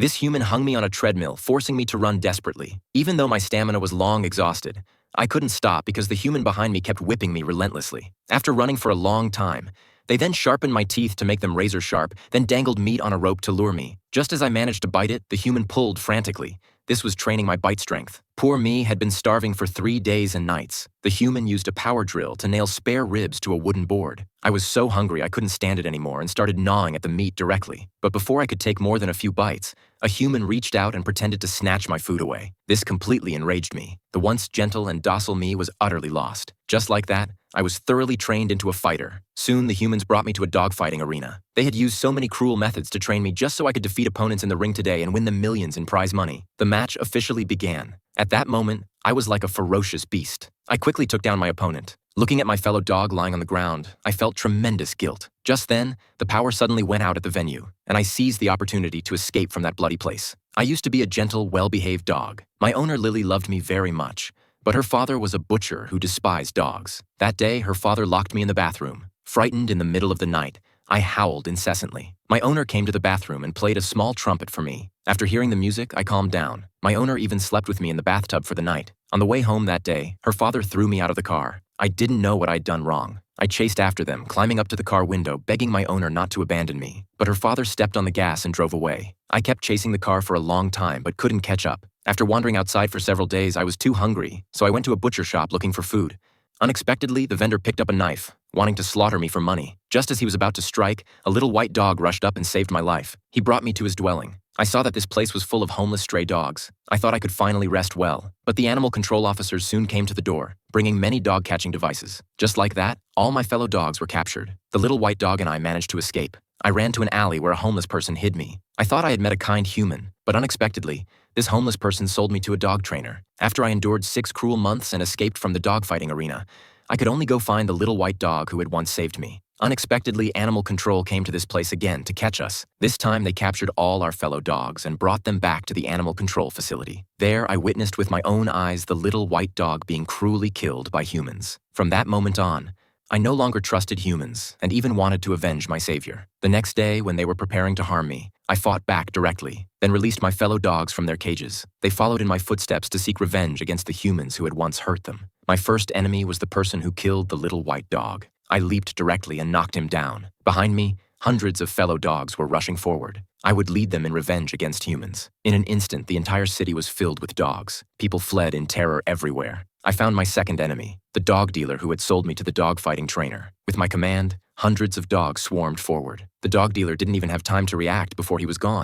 This human hung me on a treadmill, forcing me to run desperately. Even though my stamina was long exhausted, I couldn't stop because the human behind me kept whipping me relentlessly. After running for a long time, they then sharpened my teeth to make them razor sharp, then dangled meat on a rope to lure me. Just as I managed to bite it, the human pulled frantically. This was training my bite strength. Poor me had been starving for 3 days and nights. The human used a power drill to nail spare ribs to a wooden board. I was so hungry I couldn't stand it anymore and started gnawing at the meat directly. But before I could take more than a few bites, a human reached out and pretended to snatch my food away. This completely enraged me. The once gentle and docile me was utterly lost. Just like that, I was thoroughly trained into a fighter. Soon, the humans brought me to a dogfighting arena. They had used so many cruel methods to train me just so I could defeat opponents in the ring today and win them millions in prize money. The match officially began. At that moment, I was like a ferocious beast. I quickly took down my opponent. Looking at my fellow dog lying on the ground, I felt tremendous guilt. Just then, the power suddenly went out at the venue, and I seized the opportunity to escape from that bloody place. I used to be a gentle, well-behaved dog. My owner Lily loved me very much, but her father was a butcher who despised dogs. That day, her father locked me in the bathroom. Frightened in the middle of the night, I howled incessantly. My owner came to the bathroom and played a small trumpet for me. After hearing the music, I calmed down. My owner even slept with me in the bathtub for the night. On the way home that day, her father threw me out of the car. I didn't know what I'd done wrong. I chased after them, climbing up to the car window, begging my owner not to abandon me. But her father stepped on the gas and drove away. I kept chasing the car for a long time, but couldn't catch up. After wandering outside for several days, I was too hungry, so I went to a butcher shop looking for food. Unexpectedly, the vendor picked up a knife, wanting to slaughter me for money. Just as he was about to strike, a little white dog rushed up and saved my life. He brought me to his dwelling. I saw that this place was full of homeless stray dogs. I thought I could finally rest well, but the animal control officers soon came to the door, bringing many dog-catching devices. Just like that, all my fellow dogs were captured. The little white dog and I managed to escape. I ran to an alley where a homeless person hid me. I thought I had met a kind human, but unexpectedly, this homeless person sold me to a dog trainer. After I endured 6 cruel months and escaped from the dogfighting arena, I could only go find the little white dog who had once saved me. Unexpectedly, animal control came to this place again to catch us. This time, they captured all our fellow dogs and brought them back to the animal control facility. There, I witnessed with my own eyes the little white dog being cruelly killed by humans. From that moment on, I no longer trusted humans and even wanted to avenge my savior. The next day, when they were preparing to harm me, I fought back directly, then released my fellow dogs from their cages. They followed in my footsteps to seek revenge against the humans who had once hurt them. My first enemy was the person who killed the little white dog. I leaped directly and knocked him down. Behind me, hundreds of fellow dogs were rushing forward. I would lead them in revenge against humans. In an instant, the entire city was filled with dogs. People fled in terror everywhere. I found my second enemy, the dog dealer who had sold me to the dogfighting trainer. With my command, hundreds of dogs swarmed forward. The dog dealer didn't even have time to react before he was gone.